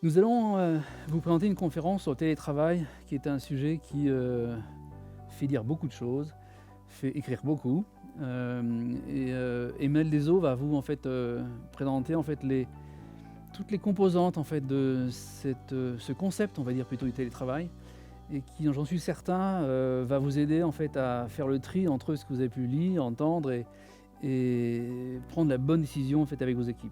Nous allons vous présenter une conférence sur le télétravail qui est un sujet qui fait dire beaucoup de choses, fait écrire beaucoup. Emmanuel Deso va vous présenter toutes les composantes de ce concept, on va dire plutôt du télétravail, et qui, j'en suis certain, va vous aider à faire le tri entre ce que vous avez pu lire, entendre et prendre la bonne décision avec vos équipes.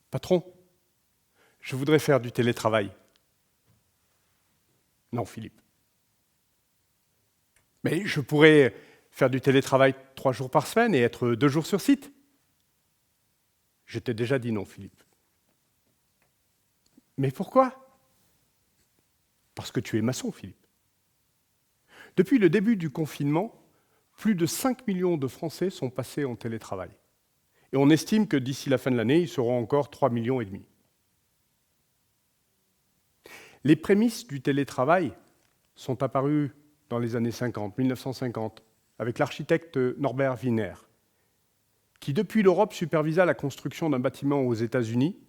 Patron, je voudrais faire du télétravail. Non, Philippe. Mais je pourrais faire du télétravail 3 jours par semaine et être 2 jours sur site. Je t'ai déjà dit non, Philippe. Mais pourquoi? Parce que tu es maçon, Philippe. Depuis le début du confinement, plus de 5 millions de Français sont passés en télétravail. Et on estime que d'ici la fin de l'année, ils seront encore 3,5 millions. Les prémices du télétravail sont apparues dans les années 50, 1950, avec l'architecte Norbert Wiener, qui depuis l'Europe supervisa la construction d'un bâtiment aux États-Unis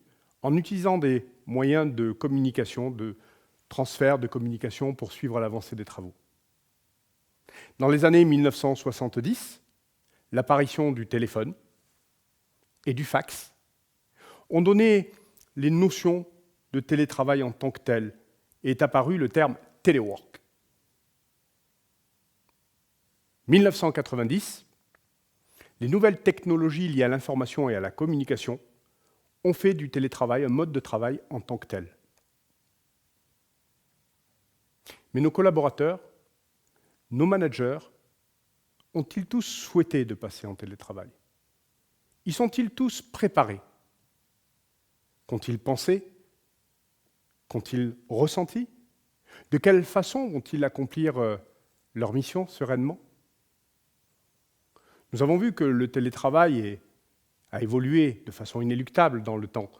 en utilisant des moyens de communication, de transfert de communication pour suivre l'avancée des travaux. Dans les années 1970, l'apparition du téléphone et du fax ont donné les notions de télétravail en tant que tel, et est apparu le terme téléwork. 1990, les nouvelles technologies liées à l'information et à la communication ont fait du télétravail un mode de travail en tant que tel. Mais nos collaborateurs, nos managers, ont-ils tous souhaité de passer en télétravail? Y sont-ils tous préparés? Qu'ont-ils pensé? Qu'ont-ils ressenti? De quelle façon vont-ils accomplir leur mission sereinement? Nous avons vu que le télétravail a évolué de façon inéluctable dans le temps,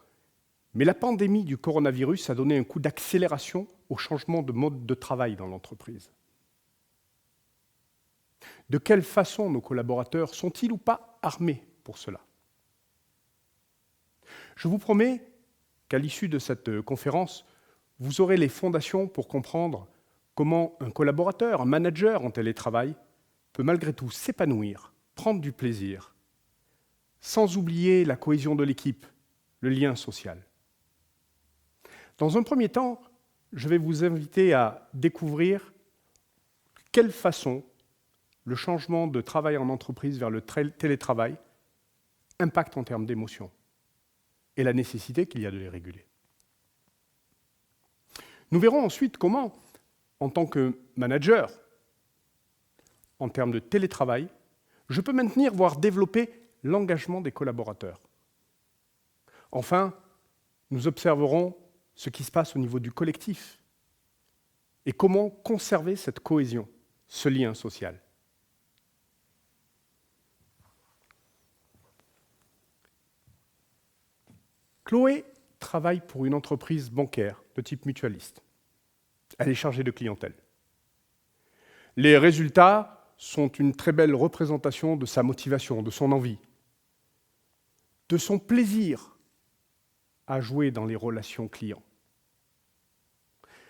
mais la pandémie du coronavirus a donné un coup d'accélération au changement de mode de travail dans l'entreprise. De quelle façon nos collaborateurs sont-ils ou pas armés pour cela? Je vous promets qu'à l'issue de cette conférence, vous aurez les fondations pour comprendre comment un collaborateur, un manager en télétravail peut malgré tout s'épanouir, prendre du plaisir, sans oublier la cohésion de l'équipe, le lien social. Dans un premier temps, je vais vous inviter à découvrir de quelle façon le changement de travail en entreprise vers le télétravail impacte en termes d'émotions et la nécessité qu'il y a de les réguler. Nous verrons ensuite comment, en tant que manager, en termes de télétravail, je peux maintenir, voire développer l'engagement des collaborateurs. Enfin, nous observerons ce qui se passe au niveau du collectif et comment conserver cette cohésion, ce lien social. Chloé travaille pour une entreprise bancaire de type mutualiste. Elle est chargée de clientèle. Les résultats sont une très belle représentation de sa motivation, de son envie, de son plaisir à jouer dans les relations clients.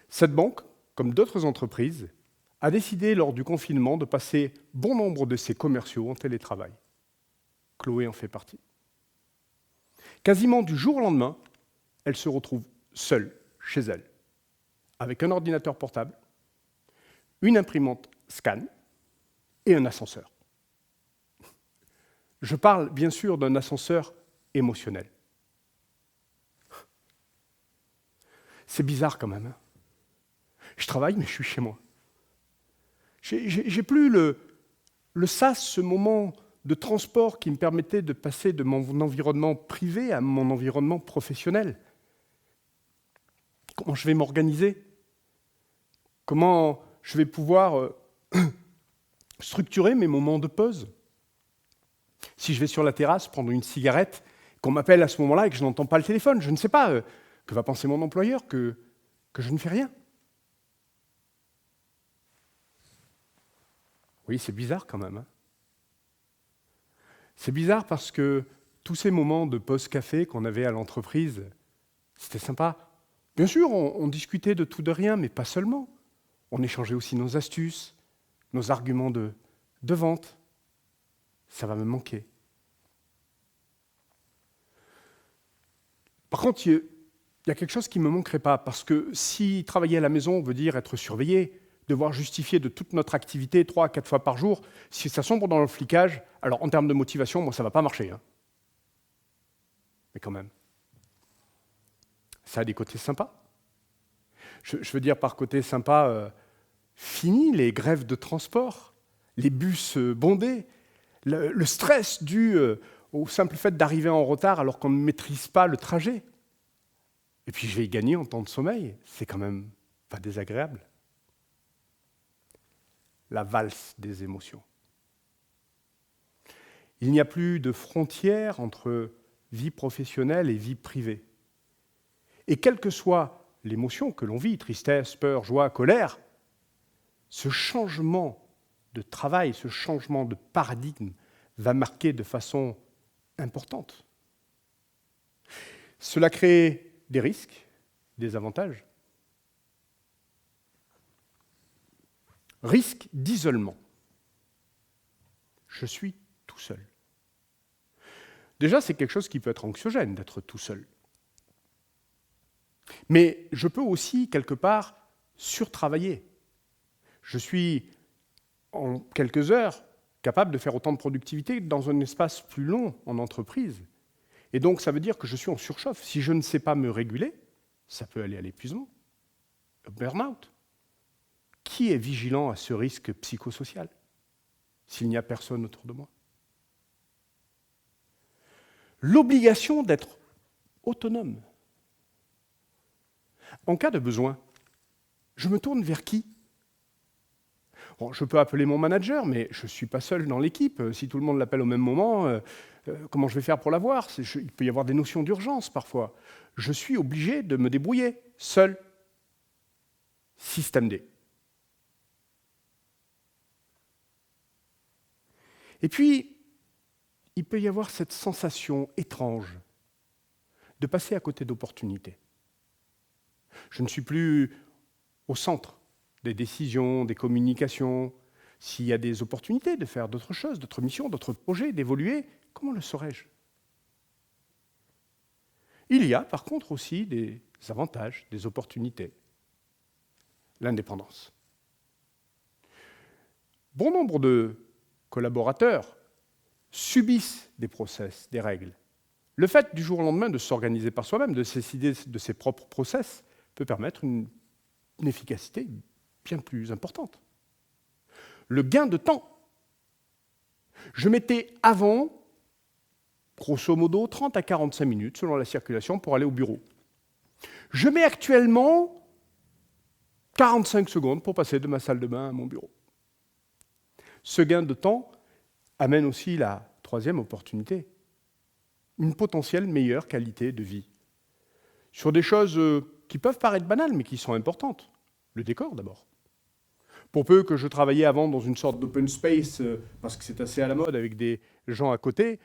Cette banque, comme d'autres entreprises, a décidé lors du confinement de passer bon nombre de ses commerciaux en télétravail. Chloé en fait partie. Quasiment du jour au lendemain, elle se retrouve seule chez elle, avec un ordinateur portable, une imprimante scan et un ascenseur. Je parle bien sûr d'un ascenseur émotionnel. C'est bizarre quand même. Hein. Je travaille, mais je suis chez moi. J'ai plus le sas, ce moment de transport qui me permettait de passer de mon environnement privé à mon environnement professionnel. Comment je vais m'organiser? Comment je vais pouvoir structurer mes moments de pause? Si je vais sur la terrasse prendre une cigarette, qu'on m'appelle à ce moment-là et que je n'entends pas le téléphone, je ne sais pas que va penser mon employeur, que que je ne fais rien. Oui, c'est bizarre quand même. Hein. C'est bizarre parce que tous ces moments de pause café qu'on avait à l'entreprise, c'était sympa. Bien sûr, on discutait de tout de rien, mais pas seulement. On échangeait aussi nos astuces, nos arguments de vente. Ça va me manquer. Par contre, il y a quelque chose qui ne me manquerait pas, parce que si travailler à la maison veut dire être surveillé, devoir justifier de toute notre activité 3 à 4 fois par jour, si ça sombre dans le flicage, alors en termes de motivation, moi, ça ne va pas marcher. Hein. Mais quand même, ça a des côtés sympas. Je veux dire par côté sympa, fini les grèves de transport, les bus bondés, le stress dû au simple fait d'arriver en retard alors qu'on ne maîtrise pas le trajet. Et puis je vais y gagner en temps de sommeil, c'est quand même pas désagréable. La valse des émotions. Il n'y a plus de frontières entre vie professionnelle et vie privée. Et quelle que soit l'émotion que l'on vit, tristesse, peur, joie, colère, ce changement de travail, ce changement de paradigme va marquer de façon importante. Cela crée des risques, des avantages. Risque d'isolement. Je suis tout seul. Déjà, c'est quelque chose qui peut être anxiogène d'être tout seul. Mais je peux aussi, quelque part, surtravailler. Je suis, en quelques heures, capable de faire autant de productivité que dans un espace plus long en entreprise. Et donc, ça veut dire que je suis en surchauffe. Si je ne sais pas me réguler, ça peut aller à l'épuisement, au burn-out. Qui est vigilant à ce risque psychosocial s'il n'y a personne autour de moi? L'obligation d'être autonome. En cas de besoin, je me tourne vers qui? Bon, je peux appeler mon manager, mais je ne suis pas seul dans l'équipe. Si tout le monde l'appelle au même moment, comment je vais faire pour l'avoir? Il peut y avoir des notions d'urgence parfois. Je suis obligé de me débrouiller, seul. Système D. Et puis, il peut y avoir cette sensation étrange de passer à côté d'opportunités. Je ne suis plus au centre des décisions, des communications. S'il y a des opportunités de faire d'autres choses, d'autres missions, d'autres projets, d'évoluer, comment le saurais-je? Il y a par contre aussi des avantages, des opportunités. L'indépendance. Bon nombre de collaborateurs subissent des process, des règles. Le fait du jour au lendemain de s'organiser par soi-même, de décider de ses propres process, peut permettre une efficacité bien plus importante. Le gain de temps. Je mettais avant, grosso modo, 30 à 45 minutes, selon la circulation, pour aller au bureau. Je mets actuellement 45 secondes pour passer de ma salle de bain à mon bureau. Ce gain de temps amène aussi la troisième opportunité, une potentielle meilleure qualité de vie. Sur des choses qui peuvent paraître banales, mais qui sont importantes. Le décor, d'abord. Pour peu que je travaillais avant dans une sorte d'open space, parce que c'est assez à la mode avec des gens à côté,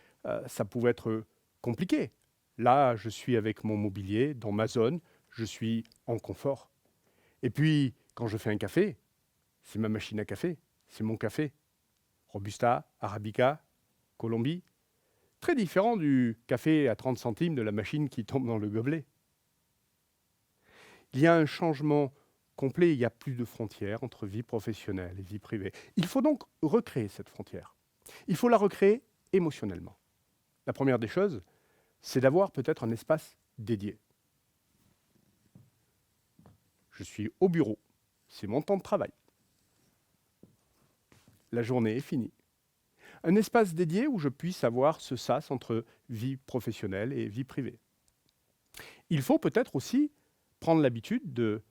ça pouvait être compliqué. Là, je suis avec mon mobilier, dans ma zone, je suis en confort. Et puis, quand je fais un café, c'est ma machine à café, c'est mon café. Robusta, Arabica, Colombie. Très différent du café à 30 centimes de la machine qui tombe dans le gobelet. Il y a un changement complet, il n'y a plus de frontières entre vie professionnelle et vie privée. Il faut donc recréer cette frontière. Il faut la recréer émotionnellement. La première des choses, c'est d'avoir peut-être un espace dédié. Je suis au bureau, c'est mon temps de travail. La journée est finie. Un espace dédié où je puisse avoir ce sas entre vie professionnelle et vie privée. Il faut peut-être aussi prendre l'habitude de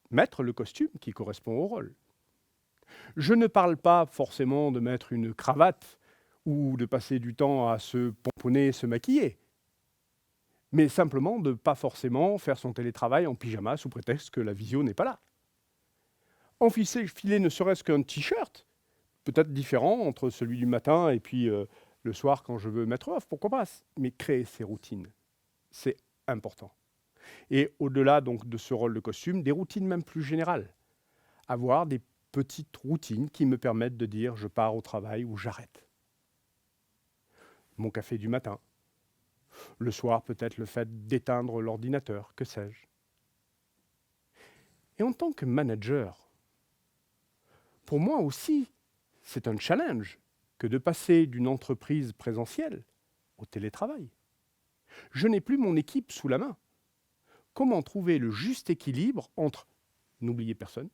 mettre le costume qui correspond au rôle. Je ne parle pas forcément de mettre une cravate ou de passer du temps à se pomponner, se maquiller. mais simplement de ne pas forcément faire son télétravail en pyjama sous prétexte que la visio n'est pas là. Enfiler ne serait-ce qu'un t-shirt, peut-être différent entre celui du matin et puis le soir quand je veux mettre off, pourquoi pas, mais créer ces routines, c'est important. Et au-delà donc de ce rôle de costume, des routines même plus générales. Avoir des petites routines qui me permettent de dire je pars au travail ou j'arrête. Mon café du matin. Le soir, peut-être le fait d'éteindre l'ordinateur, que sais-je. Et en tant que manager, pour moi aussi, c'est un challenge que de passer d'une entreprise présentielle au télétravail. Je n'ai plus mon équipe sous la main. Comment trouver le juste équilibre entre n'oublier personne?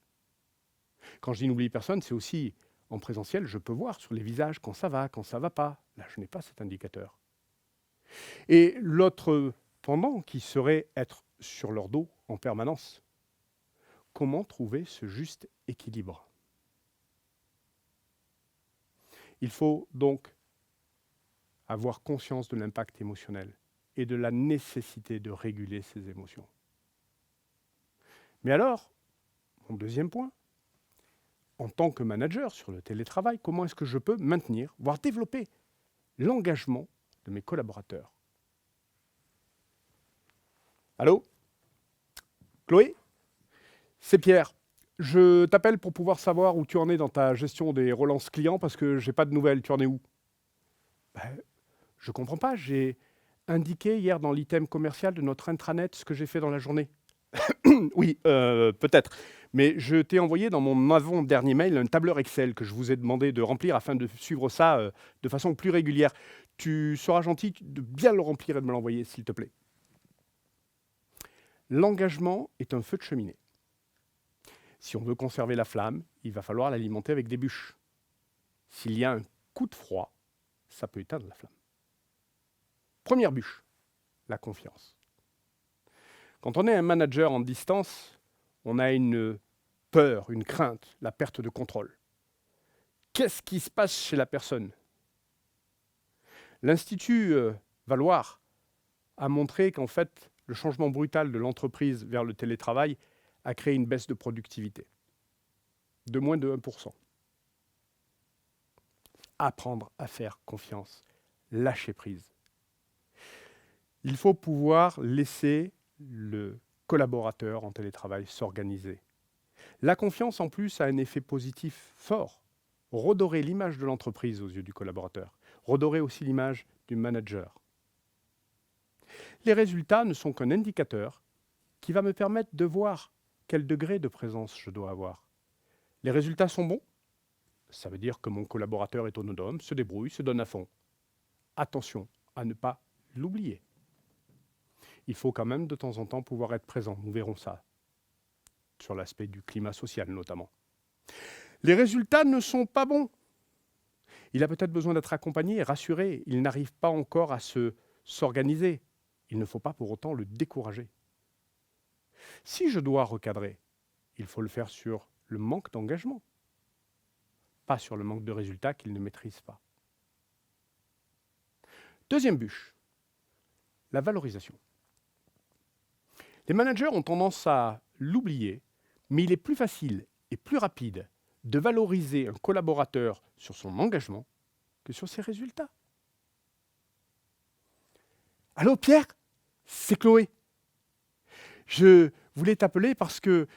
Quand je dis n'oublier personne, c'est aussi en présentiel, je peux voir sur les visages quand ça va pas. Là, je n'ai pas cet indicateur. Et l'autre pendant qui serait être sur leur dos en permanence. Comment trouver ce juste équilibre? Il faut donc avoir conscience de l'impact émotionnel et de la nécessité de réguler ses émotions. Mais alors, mon deuxième point, en tant que manager sur le télétravail, comment est-ce que je peux maintenir, voire développer l'engagement de mes collaborateurs? Allô? Chloé? C'est Pierre. Je t'appelle pour pouvoir savoir où tu en es dans ta gestion des relances clients parce que j'ai pas de nouvelles. Tu en es où? Je comprends pas. J'ai indiqué hier dans l'item commercial de notre intranet ce que j'ai fait dans la journée. Oui, peut-être. Mais je t'ai envoyé dans mon avant-dernier mail un tableur Excel que je vous ai demandé de remplir afin de suivre ça de façon plus régulière. Tu seras gentil de bien le remplir et de me l'envoyer, s'il te plaît. L'engagement est un feu de cheminée. Si on veut conserver la flamme, il va falloir l'alimenter avec des bûches. S'il y a un coup de froid, ça peut éteindre la flamme. Première bûche, la confiance. Quand on est un manager en distance, on a une peur, une crainte, la perte de contrôle. Qu'est-ce qui se passe chez la personne? L'Institut Valoir a montré qu'en fait, le changement brutal de l'entreprise vers le télétravail a créé une baisse de productivité de moins de 1%. Apprendre à faire confiance, lâcher prise. Il faut pouvoir laisser le collaborateur en télétravail s'organiser. La confiance, en plus, a un effet positif fort. Redorer l'image de l'entreprise aux yeux du collaborateur. Redorer aussi l'image du manager. Les résultats ne sont qu'un indicateur qui va me permettre de voir quel degré de présence je dois avoir. Les résultats sont bons? Ça veut dire que mon collaborateur est autonome, se débrouille, se donne à fond. Attention à ne pas l'oublier. Il faut quand même de temps en temps pouvoir être présent. Nous verrons ça, sur l'aspect du climat social notamment. Les résultats ne sont pas bons. Il a peut-être besoin d'être accompagné et rassuré. Il n'arrive pas encore à s'organiser. Il ne faut pas pour autant le décourager. Si je dois recadrer, il faut le faire sur le manque d'engagement, pas sur le manque de résultats qu'il ne maîtrise pas. Deuxième bûche, la valorisation. Les managers ont tendance à l'oublier, mais il est plus facile et plus rapide de valoriser un collaborateur sur son engagement que sur ses résultats. Allô Pierre, c'est Chloé. Je voulais t'appeler parce que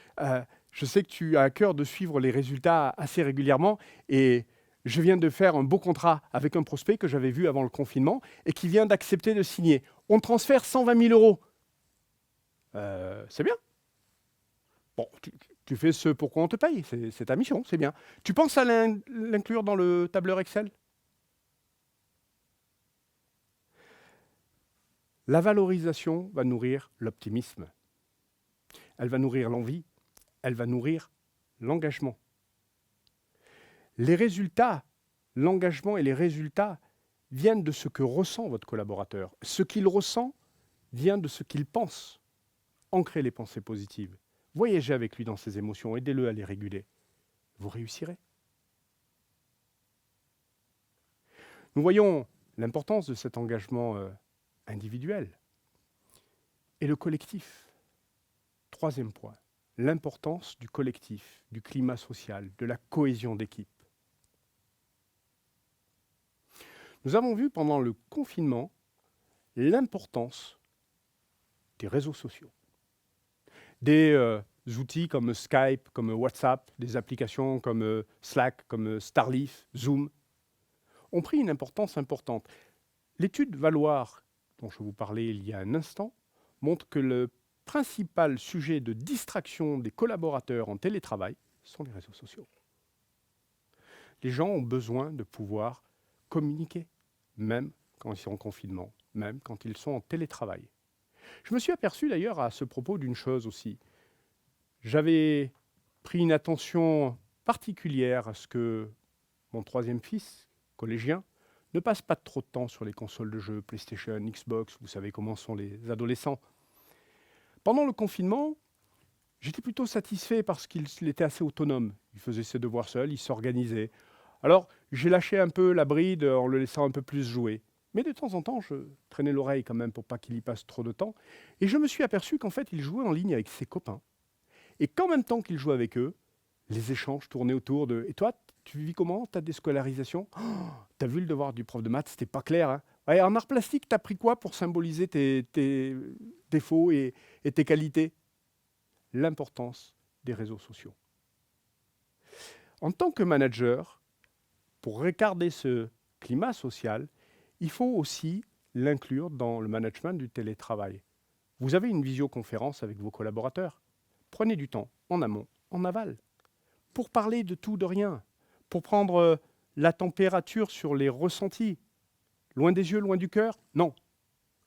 je sais que tu as à cœur de suivre les résultats assez régulièrement et je viens de faire un beau contrat avec un prospect que j'avais vu avant le confinement et qui vient d'accepter de signer. On transfère 120 000 euros. C'est bien. Bon, tu fais ce pour quoi on te paye, c'est ta mission, c'est bien. Tu penses à l'inclure dans le tableur Excel? La valorisation va nourrir l'optimisme. Elle va nourrir l'envie, elle va nourrir l'engagement. Les résultats, l'engagement et les résultats viennent de ce que ressent votre collaborateur. Ce qu'il ressent vient de ce qu'il pense. Ancrez les pensées positives. Voyagez avec lui dans ses émotions, aidez-le à les réguler. Vous réussirez. Nous voyons l'importance de cet engagement individuel. Et le collectif. Troisième point, l'importance du collectif, du climat social, de la cohésion d'équipe. Nous avons vu pendant le confinement l'importance des réseaux sociaux. Des outils comme Skype, comme WhatsApp, des applications comme Slack, comme Starleaf, Zoom, ont pris une importance importante. L'étude Valoir, dont je vous parlais il y a un instant, montre que le principal sujet de distraction des collaborateurs en télétravail sont les réseaux sociaux. Les gens ont besoin de pouvoir communiquer, même quand ils sont en confinement, même quand ils sont en télétravail. Je me suis aperçu d'ailleurs à ce propos d'une chose aussi. J'avais pris une attention particulière à ce que mon troisième fils, collégien, ne passe pas trop de temps sur les consoles de jeux, PlayStation, Xbox, vous savez comment sont les adolescents. Pendant le confinement, j'étais plutôt satisfait parce qu'il était assez autonome. Il faisait ses devoirs seul, il s'organisait. Alors, j'ai lâché un peu la bride en le laissant un peu plus jouer. Mais de temps en temps, je traînais l'oreille quand même pour pas qu'il y passe trop de temps. Et je me suis aperçu qu'en fait, il jouait en ligne avec ses copains. Et qu'en même temps qu'il jouait avec eux, les échanges tournaient autour de « Et toi, tu vis comment ta déscolarisation oh, t'as vu le devoir du prof de maths, c'était pas clair. Hein ouais, en art plastique, t'as pris quoi pour symboliser tes défauts et tes qualités ?» L'importance des réseaux sociaux. En tant que manager, pour regarder ce climat social, il faut aussi l'inclure dans le management du télétravail. Vous avez une visioconférence avec vos collaborateurs. Prenez du temps, en amont, en aval, pour parler de tout, de rien, pour prendre la température sur les ressentis. Loin des yeux, loin du cœur? Non.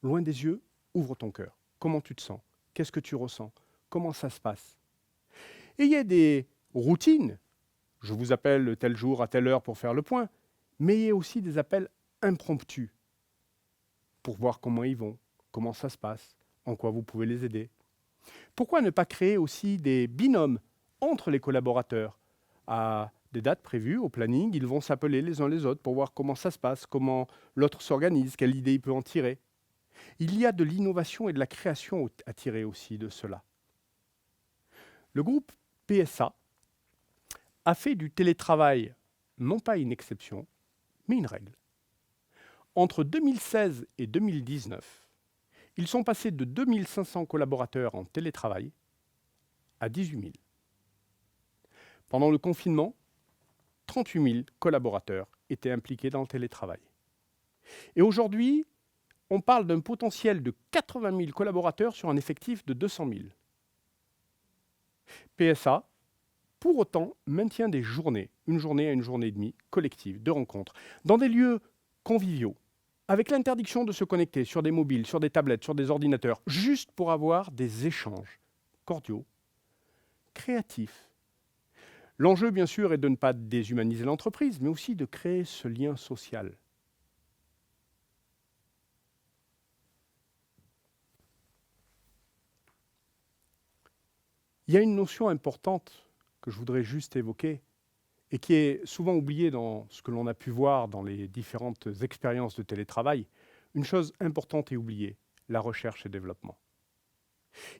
Loin des yeux, ouvre ton cœur. Comment tu te sens? Qu'est-ce que tu ressens? Comment ça se passe? Et il y a des routines. Je vous appelle tel jour à telle heure pour faire le point. Mais il y a aussi des appels impromptus pour voir comment ils vont, comment ça se passe, en quoi vous pouvez les aider. Pourquoi ne pas créer aussi des binômes entre les collaborateurs? À des dates prévues au planning, ils vont s'appeler les uns les autres pour voir comment ça se passe, comment l'autre s'organise, quelle idée il peut en tirer. Il y a de l'innovation et de la création à tirer aussi de cela. Le groupe PSA a fait du télétravail non pas une exception, mais une règle. Entre 2016 et 2019, ils sont passés de 2500 collaborateurs en télétravail à 18 000. Pendant le confinement, 38 000 collaborateurs étaient impliqués dans le télétravail. Et aujourd'hui, on parle d'un potentiel de 80 000 collaborateurs sur un effectif de 200 000. PSA, pour autant, maintient des journées, une journée à une journée et demie, collectives, de rencontres, dans des lieux conviviaux, avec l'interdiction de se connecter sur des mobiles, sur des tablettes, sur des ordinateurs, juste pour avoir des échanges cordiaux, créatifs. L'enjeu, bien sûr, est de ne pas déshumaniser l'entreprise, mais aussi de créer ce lien social. Il y a une notion importante que je voudrais juste évoquer et qui est souvent oubliée dans ce que l'on a pu voir dans les différentes expériences de télétravail. Une chose importante et oubliée, la recherche et développement.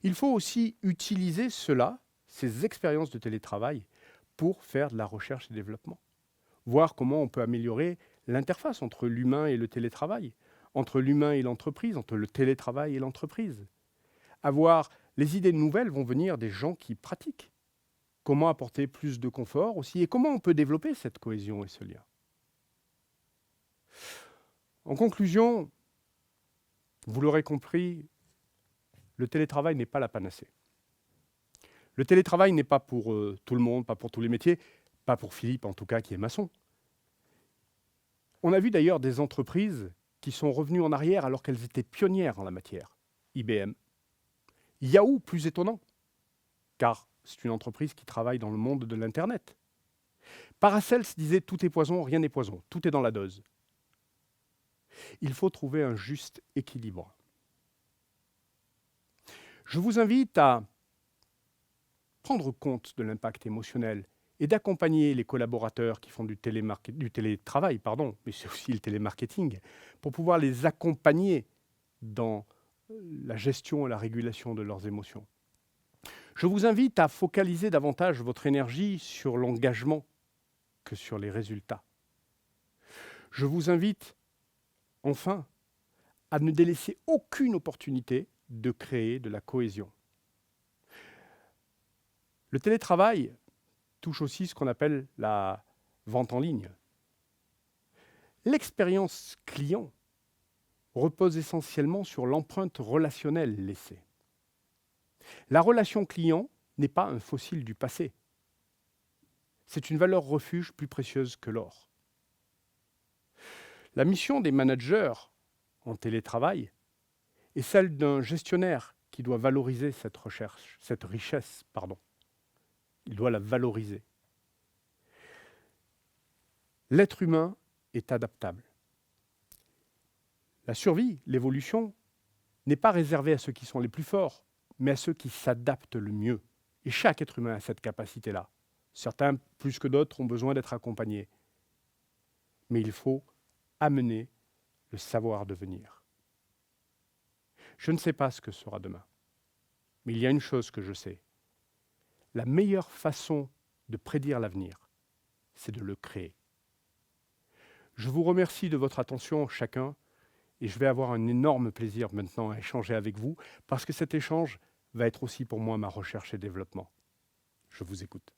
Il faut aussi utiliser cela, ces expériences de télétravail, pour faire de la recherche et développement. Voir comment on peut améliorer l'interface entre l'humain et le télétravail, entre l'humain et l'entreprise, entre le télétravail et l'entreprise. Avoir les idées nouvelles vont venir des gens qui pratiquent. Comment apporter plus de confort aussi et comment on peut développer cette cohésion et ce lien. En conclusion, vous l'aurez compris, le télétravail n'est pas la panacée. Le télétravail n'est pas pour tout le monde, pas pour tous les métiers, pas pour Philippe en tout cas qui est maçon. On a vu d'ailleurs des entreprises qui sont revenues en arrière alors qu'elles étaient pionnières en la matière. IBM. Yahoo, plus étonnant, car c'est une entreprise qui travaille dans le monde de l'Internet. Paracels disait « tout est poison, rien n'est poison, tout est dans la dose ». Il faut trouver un juste équilibre. Je vous invite à prendre compte de l'impact émotionnel et d'accompagner les collaborateurs qui font du télétravail, mais c'est aussi le télémarketing, pour pouvoir les accompagner dans la gestion et la régulation de leurs émotions. Je vous invite à focaliser davantage votre énergie sur l'engagement que sur les résultats. Je vous invite, enfin, à ne délaisser aucune opportunité de créer de la cohésion. Le télétravail touche aussi ce qu'on appelle la vente en ligne. L'expérience client repose essentiellement sur l'empreinte relationnelle laissée. La relation client n'est pas un fossile du passé. C'est une valeur refuge plus précieuse que l'or. La mission des managers en télétravail est celle d'un gestionnaire qui doit valoriser cette richesse. Il doit la valoriser. L'être humain est adaptable. La survie, l'évolution, n'est pas réservée à ceux qui sont les plus forts, mais à ceux qui s'adaptent le mieux. Et chaque être humain a cette capacité-là. Certains, plus que d'autres, ont besoin d'être accompagnés. Mais il faut amener le savoir devenir. Je ne sais pas ce que sera demain, mais il y a une chose que je sais. La meilleure façon de prédire l'avenir, c'est de le créer. Je vous remercie de votre attention chacun et je vais avoir un énorme plaisir maintenant à échanger avec vous parce que cet échange va être aussi pour moi ma recherche et développement. Je vous écoute.